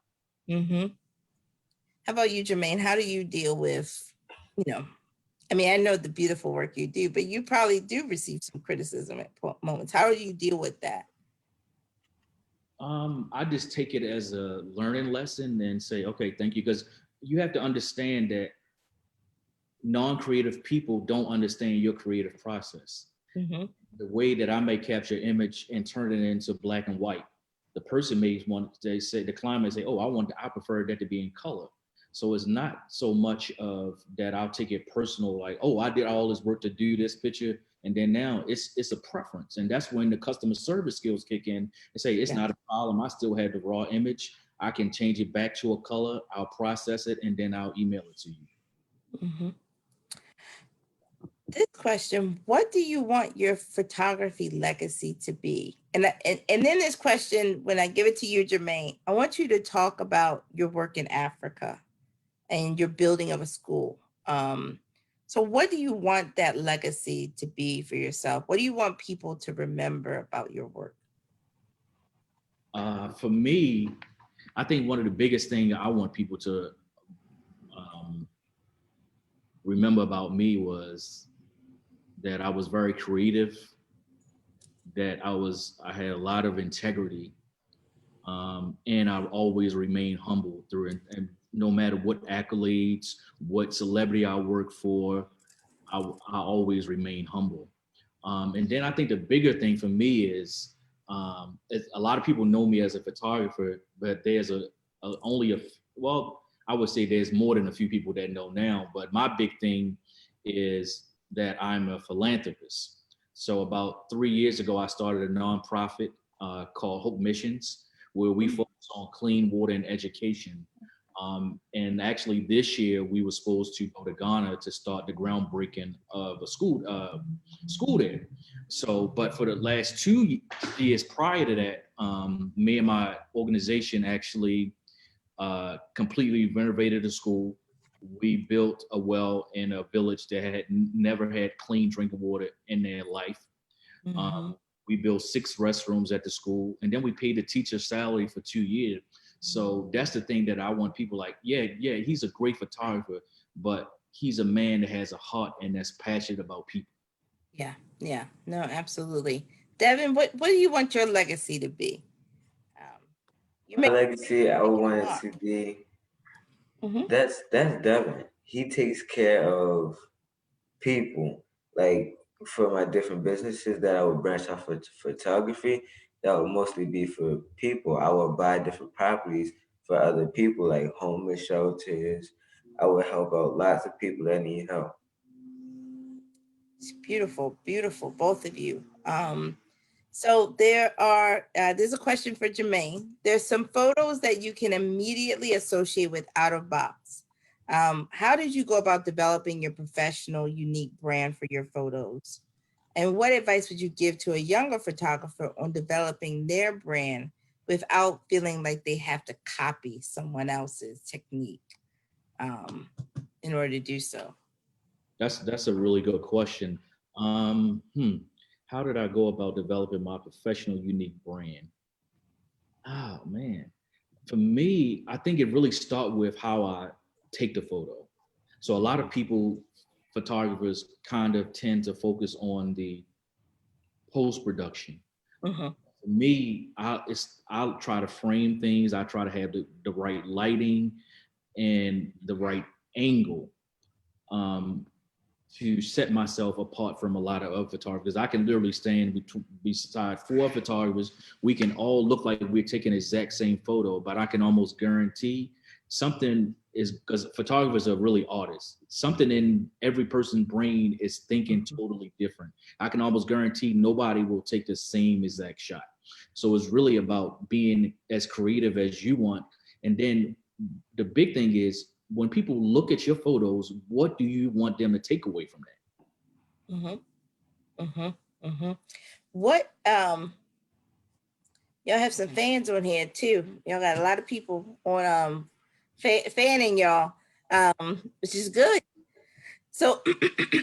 Mm-hmm. How about you, Jermaine? How do you deal with, I know the beautiful work you do, but you probably do receive some criticism at moments. How do you deal with that?
I just take it as a learning lesson and say, okay, thank you. Because you have to understand that non-creative people don't understand your creative process.
Mm-hmm.
The way that I may capture image and turn it into black and white, the person may want to say, the client may say, oh, I prefer that to be in color. So it's not so much of that I'll take it personal, like, oh, I did all this work to do this picture. And then now it's a preference. And that's when the customer service skills kick in and say, it's not a problem. I still have the raw image. I can change it back to a color. I'll process it and then I'll email it to you.
Mm-hmm. this question, what do you want your photography legacy to be? And then this question, when I give it to you, Jermaine, I want you to talk about your work in Africa and your building of a school. So what do you want that legacy to be for yourself? What do you want people to remember about your work?
For me, I think one of the biggest things I want people to remember about me was that I was very creative, that I had a lot of integrity, and I always remained humble through it. And no matter what accolades, what celebrity I work for, I always remain humble. And then I think the bigger thing for me is a lot of people know me as a photographer, but there's I would say there's more than a few people that know now. But my big thing is that I'm a philanthropist. So about 3 years ago, I started a nonprofit called Hope Missions, where we focus on clean water and education. And actually this year we were supposed to go to Ghana to start the groundbreaking of a school there. So, but for the last 2 years prior to that, me and my organization actually completely renovated the school. We built a well in a village that had never had clean drinking water in their life. We built 6 restrooms at the school, and then we paid the teacher's salary for 2 years. So that's the thing that I want people like, yeah, he's a great photographer, but he's a man that has a heart and that's passionate about people.
Yeah, no, absolutely. Devan, what do you want your legacy to be?
My legacy, I want it to be, that's Devan. He takes care of people. Like for my different businesses that I would branch off for photography, that would mostly be for people. I would buy different properties for other people, like homeless shelters. I would help out lots of people that need help.
It's beautiful, beautiful, both of you. So there's a question for Jermaine. There's some photos that you can immediately associate with Out of Box. How did you go about developing your professional, unique brand for your photos? And what advice would you give to a younger photographer on developing their brand without feeling like they have to copy someone else's technique in order to do so?
That's a really good question. How did I go about developing my professional unique brand? Oh man, for me, I think it really starts with how I take the photo. So a lot of photographers kind of tend to focus on the post-production. For me, I'll try to frame things. I try to have the right lighting and the right angle to set myself apart from a lot of other photographers. I can literally stand beside 4 photographers. We can all look like we're taking the exact same photo, but I can almost guarantee something is, because photographers are really artists. Something in every person's brain is thinking totally different. I can almost guarantee nobody will take the same exact shot. So it's really about being as creative as you want. And then the big thing is, when people look at your photos, what do you want them to take away from that?
What y'all have some fans on here too. Y'all got a lot of people on fanning y'all, which is good. So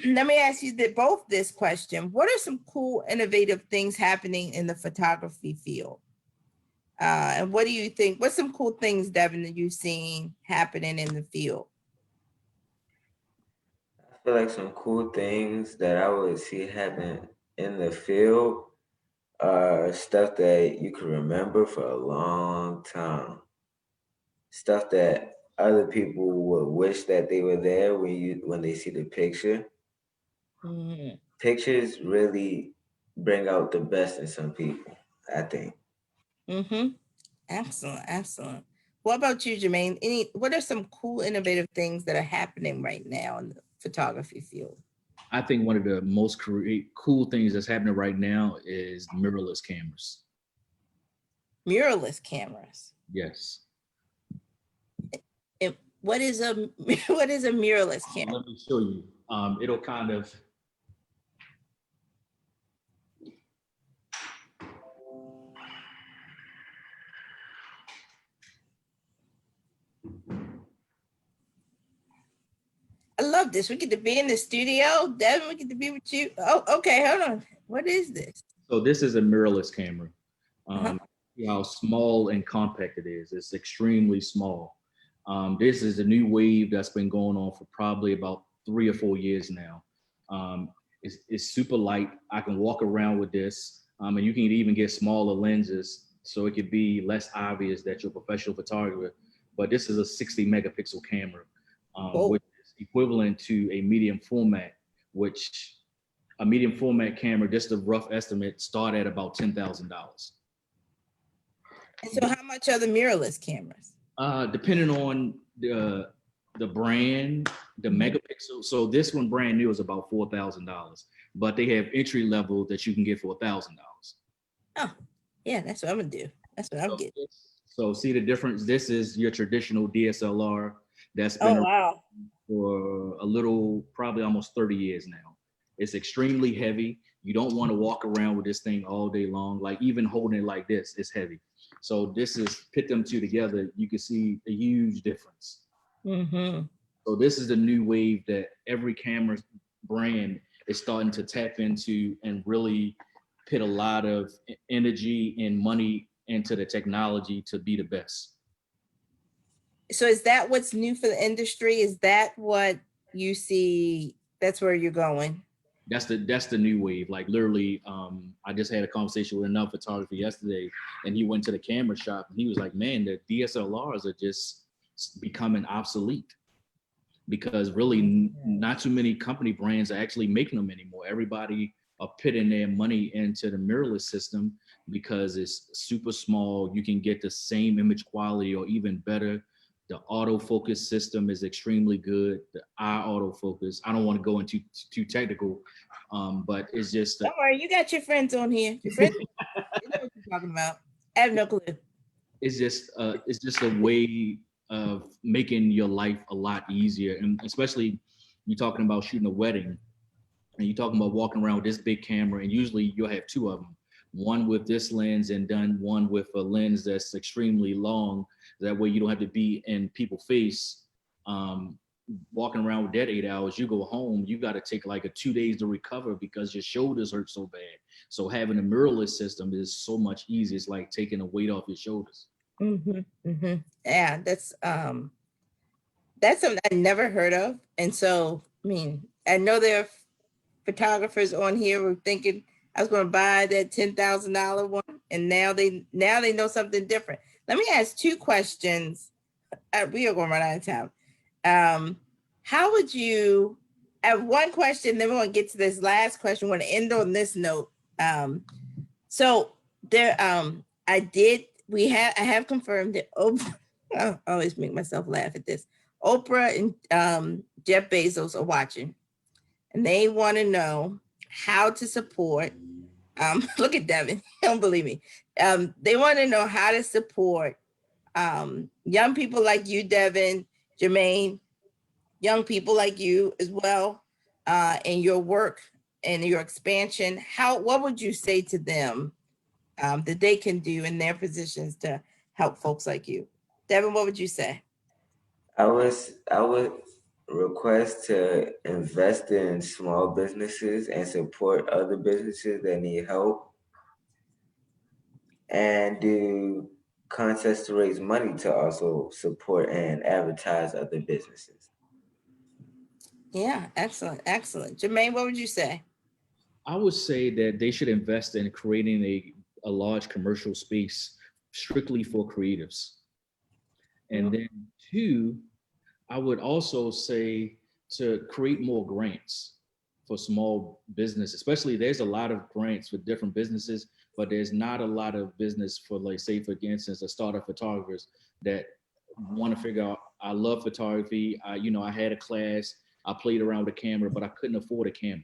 let me ask you both this question. What are some cool, innovative things happening in the photography field? And what do you think? What's some cool things, Devan, that you've seen happening in the field?
I feel like some cool things that I would see happen in the field are stuff that you can remember for a long time. Stuff that other people would wish that they were there when they see the picture. Pictures really bring out the best in some people, I think.
Excellent. What about you, Jermaine? What are some cool, innovative things that are happening right now in the photography field?
I think one of the most cool things that's happening right now is mirrorless cameras.
Mirrorless cameras?
Yes.
And what is a mirrorless camera?
Let me show you. It'll kind of
I love this. We get to be in the studio. Devin, we get to be with you. Oh, okay. Hold on. What is this?
So this is a mirrorless camera.
Uh-huh.
See how small and compact it is. It's extremely small. This is a new wave that's been going on for probably about 3 or 4 years now. It's super light. I can walk around with this, and you can even get smaller lenses, so it could be less obvious that you're a professional photographer. But this is a 60 megapixel camera, which is equivalent to a medium format, which a medium format camera, just a rough estimate, start at about $10,000.
And so how much are the mirrorless cameras?
Depending on the brand, the megapixel. So this one brand new is about $4,000, but they have entry level that you can get for $1,000.
Oh, yeah, that's what I'm gonna do. That's what I'm getting.
So see the difference? This is your traditional DSLR that's been around for a little, probably almost 30 years now. It's extremely heavy. You don't want to walk around with this thing all day long. Like even holding it like this, it's heavy. So this is, put them two together, you can see a huge difference.
Mm-hmm.
So this is the new wave that every camera brand is starting to tap into and really put a lot of energy and money into the technology to be the best.
So is that what's new for the industry? Is that what you see? That's where you're going?
That's the new wave. Like literally, I just had a conversation with another photographer yesterday, and he went to the camera shop and he was like, man, the DSLRs are just becoming obsolete because really not too many company brands are actually making them anymore. Everybody are putting their money into the mirrorless system because it's super small. You can get the same image quality or even better. The autofocus system is extremely good. The eye autofocus. I don't want to go into too technical, but it's just.
Don't worry, you got your friends on here. Your friends, you know what you're talking about. I have no clue.
It's just a way of making your life a lot easier, and especially you're talking about shooting a wedding, and you're talking about walking around with this big camera, and usually you'll have two of them. One with this lens and then one with a lens that's extremely long. That way you don't have to be in people's face walking around with that 8 hours. You go home, you got to take like 2 days to recover because your shoulders hurt so bad. So having a mirrorless system is so much easier. It's like taking a weight off your shoulders.
Mm-hmm, mm-hmm. Yeah, that's something I never heard of. And so, I mean, I know there are photographers on here who are thinking I was going to buy that $10,000 one, and now they know something different. Let me ask two questions. We are going to run out of time. How would you? I have one question, then we're going to get to this last question. We're going to end on this note. So there, I have confirmed that Oprah. I always make myself laugh at this. Oprah and Jeff Bezos are watching, and they want to know how to support. Look at Devin. Don't believe me. They want to know how to support young people like you, Devin, Jermaine, young people like you as well, in your work and your expansion. What would you say to them that they can do in their positions to help folks like you? Devin, what would you say?
I would request to invest in small businesses and support other businesses that need help, and do contests to raise money to also support and advertise other businesses.
Yeah, excellent, excellent. Jermaine, what would you say?
I would say that they should invest in creating a large commercial space strictly for creatives. And then two, I would also say to create more grants for small business, especially there's a lot of grants for different businesses, but there's not a lot of business for, like, say, for instance, a startup photographers that want to figure out, I love photography. I had a class, I played around with a camera, but I couldn't afford a camera.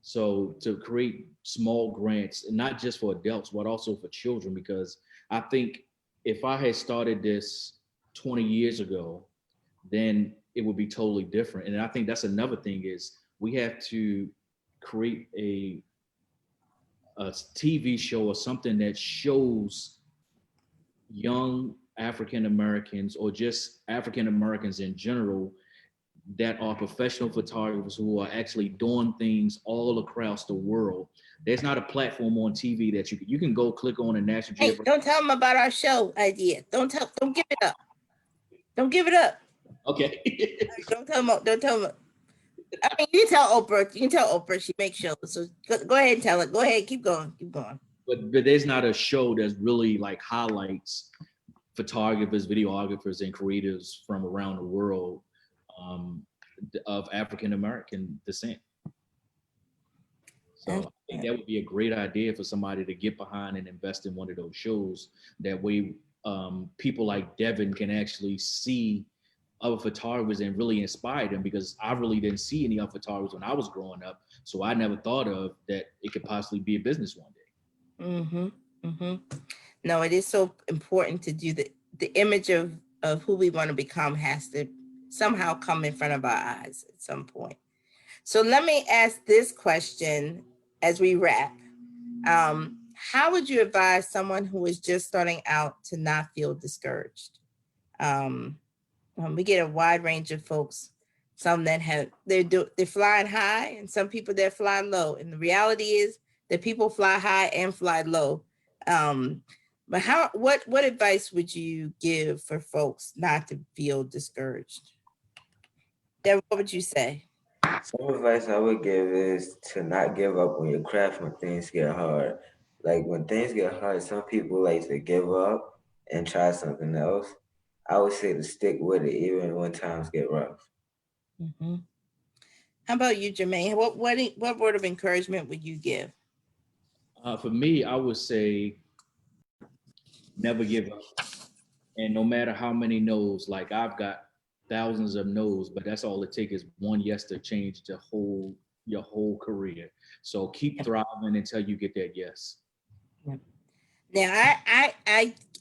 So to create small grants, and not just for adults, but also for children, because I think if I had started this 20 years ago, then it would be totally different. And I think that's another thing is we have to create a TV show or something that shows young African Americans or just African Americans in general that are professional photographers who are actually doing things all across the world. There's not a platform on TV that you can go click on a National
Hey,
Geographic.
don't tell them about our show idea. Don't give it up. Don't give it up.
Okay.
Don't tell them. Don't tell them. I mean, you can tell Oprah. You can tell Oprah she makes shows. So go ahead and tell it. Go ahead. Keep going. Keep going.
But there's not a show that's really like highlights photographers, videographers, and creators from around the world of African American descent. So I think that would be a great idea for somebody to get behind and invest in one of those shows. That way, people like Devan can actually see other photographers and really inspire them, because I really didn't see any other photographers when I was growing up. So I never thought of that it could possibly be a business one day.
Mm-hmm. Mm-hmm. No, it is so important to do the image of who we want to become has to somehow come in front of our eyes at some point. So let me ask this question as we wrap. How would you advise someone who is just starting out to not feel discouraged? We get a wide range of folks. Some that they're flying high, and some people they're flying low. And the reality is that people fly high and fly low. But what advice would you give for folks not to feel discouraged? Devan, what would you say?
Some advice I would give is to not give up on your craft when things get hard. Like when things get hard, some people like to give up and try something else. I would say to stick with it even when times get rough.
Mm-hmm. How about you, Jermaine? What word of encouragement would you give?
For me, I would say never give up. And no matter how many no's, like I've got thousands of no's, but that's all it takes is one yes to change your whole career. So keep thriving until you get that yes.
Now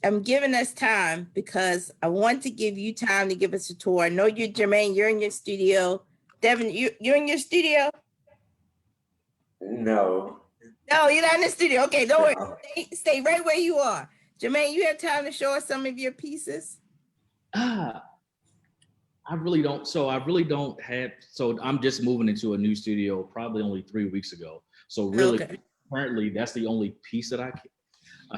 I'm giving us time because I want to give you time to give us a tour. I know you, Jermaine, you're in your studio. Devan, you're in your studio?
No.
No, you're not in the studio. Okay, don't worry. Stay right where you are. Jermaine, you have time to show us some of your pieces?
I really don't. So I really don't have. So I'm just moving into a new studio probably only 3 weeks ago. So really, currently, that's the only piece that I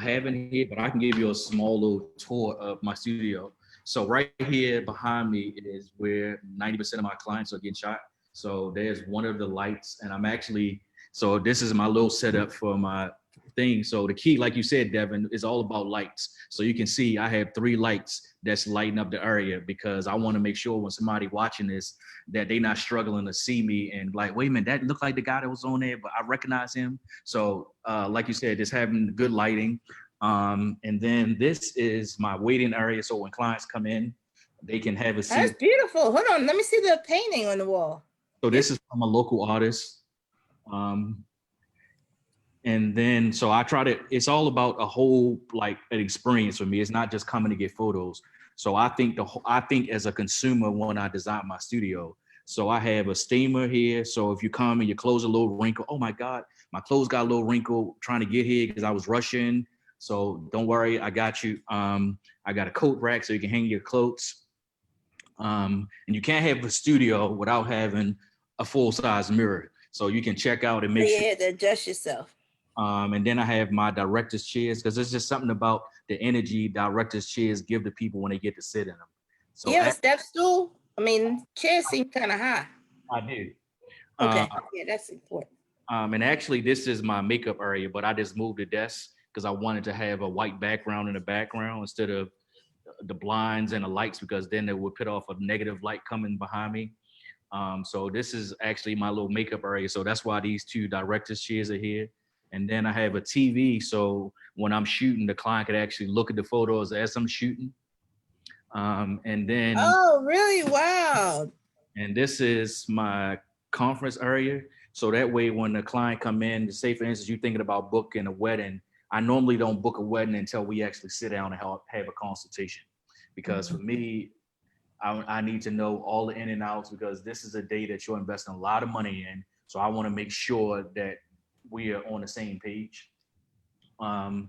have in here. But I can give you a small little tour of my studio. So right here behind me is where 90% of my clients are getting shot. So there's one of the lights, and I'm actually. So this is my little setup for my thing. So the key, like you said, Devan, is all about lights. So you can see I have 3 lights that's lighting up the area, because I want to make sure when somebody watching this that they not struggling to see me and like, wait a minute, that looked like the guy that was on there, but I recognize him. So like you said, just having good lighting. And then this is my waiting area. So when clients come in, they can have a seat.
That's beautiful. Hold on, let me see the painting on the wall.
So this is from a local artist. And then, so I try to, it's all about a whole, like an experience for me. It's not just coming to get photos. So I think as a consumer, when I design my studio, so I have a steamer here. So if you come and your clothes a little wrinkle, oh my God, my clothes got a little wrinkle trying to get here because I was rushing. So don't worry, I got you. I got a coat rack so you can hang your clothes. And you can't have a studio without having a full-size mirror. So you can check out and make sure
to adjust yourself.
And then I have my director's chairs, because there's just something about the energy director's chairs give to people when they get to sit in them. So
you have a step stool? I mean, chairs seem kind of high.
I do.
Okay, yeah, that's important.
And actually, this is my makeup area, but I just moved the desk because I wanted to have a white background in the background instead of the blinds and the lights, because then it would put off a negative light coming behind me. So this is actually my little makeup area. So that's why these 2 director's chairs are here. And then I have a TV, so when I'm shooting, the client could actually look at the photos as I'm shooting. And then,
oh, really? Wow.
And this is my conference area. So that way, when the client come in, say for instance, you're thinking about booking a wedding, I normally don't book a wedding until we actually sit down and have a consultation. Because for me, I need to know all the in and outs, because this is a day that you're investing a lot of money in. So I want to make sure that we are on the same page. And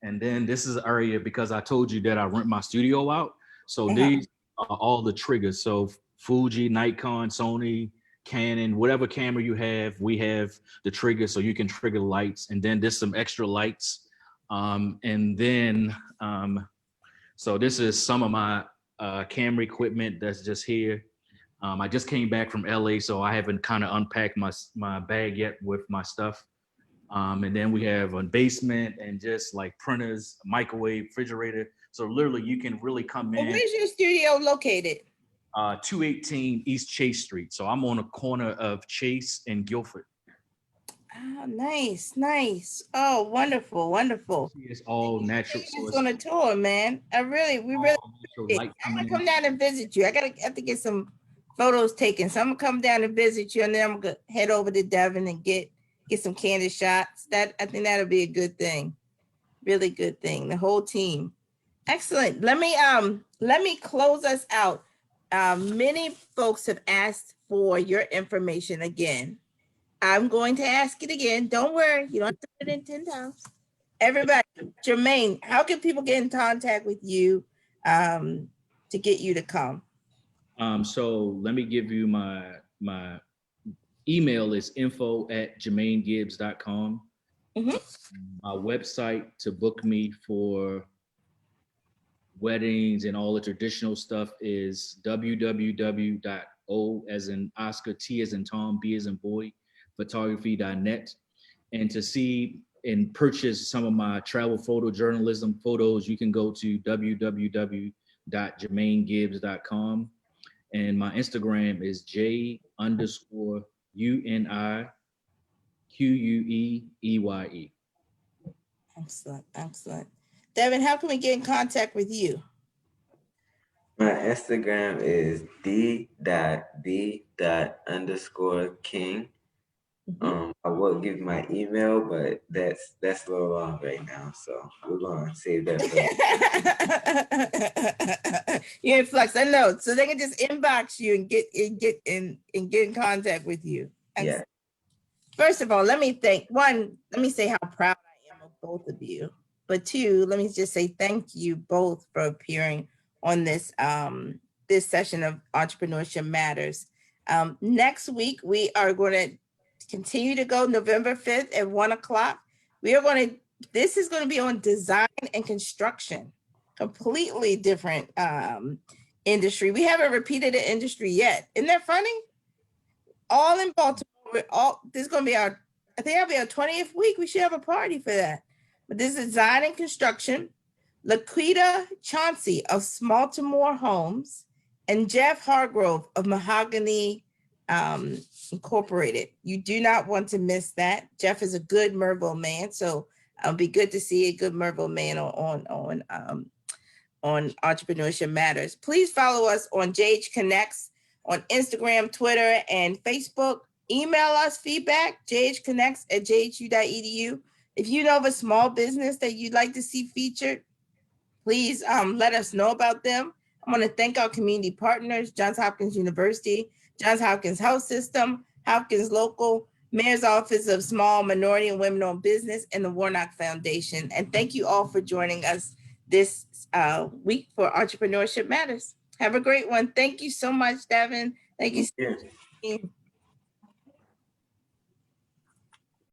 And then this is an area, because I told you that I rent my studio out. So these are all the triggers. So Fuji, Nikon, Sony, Canon, whatever camera you have, we have the trigger so you can trigger lights. And then there's some extra lights. And then, so this is some of my camera equipment that's just here. I just came back from LA, so I haven't kind of unpacked my bag yet with my stuff. And then we have a basement and just like printers, microwave, refrigerator. So literally you can really come in.
Where's your studio located?
218 East Chase Street. So I'm on a corner of Chase and Guilford.
Oh, nice, nice. Oh, wonderful, wonderful.
It's all natural.
It's on a tour, man. We really. I'm gonna come down and visit you. I have to get some photos taken. So I'm gonna come down and visit you, and then I'm gonna head over to Devon and get some candid shots. I think that'll be a good thing. Really good thing. The whole team. Excellent. Let me close us out. Many folks have asked for your information again. I'm going to ask it again. Don't worry, you don't have to put it in 10 times. Everybody, Jermaine, how can people get in contact with you to get you to come?
So let me give you my email is info@jermainegibbs.com. My website to book me for weddings and all the traditional stuff is www.o as in Oscar, T as in Tom, B as in boy, photography.net. And to see and purchase some of my travel photojournalism photos, you can go to www.jermainegibbs.com. And my Instagram is J_UNIQUEEYE.
Excellent, excellent. Devin, how can we get in contact with you?
My Instagram is d.b._king. I will give my email, but that's a little long right now, so we're gonna save that for
You're in flux. I know, so they can just inbox you and get in contact with you.
Yeah.
First of all, let me say how proud I am of both of you. But two, let me just say thank you both for appearing on this this session of Entrepreneurship Matters. Next week we are going to continue to go November 5th at 1:00. This is going to be on design and construction, completely different industry. We haven't repeated the industry yet. Isn't that funny? All in Baltimore. This is going to be I think that'll be our 20th week. We should have a party for that. But this is design and construction. Laquita Chauncey of Smaltimore Homes and Jeff Hargrove of Mahogany Incorporated. You do not want to miss that. Jeff is a good Merville man, so it'll be good to see a good Merville man on Entrepreneurship Matters. Please follow us on JH Connects on Instagram, Twitter, and Facebook. Email us feedback, jhconnects@jhu.edu. If you know of a small business that you'd like to see featured, please let us know about them. I want to thank our community partners, Johns Hopkins University, Johns Hopkins Health System, Hopkins Local, Mayor's Office of Small, Minority, and Women-Owned Business, and the Warnock Foundation. And thank you all for joining us this week for Entrepreneurship Matters. Have a great one. Thank you so much, Devin. Thank you.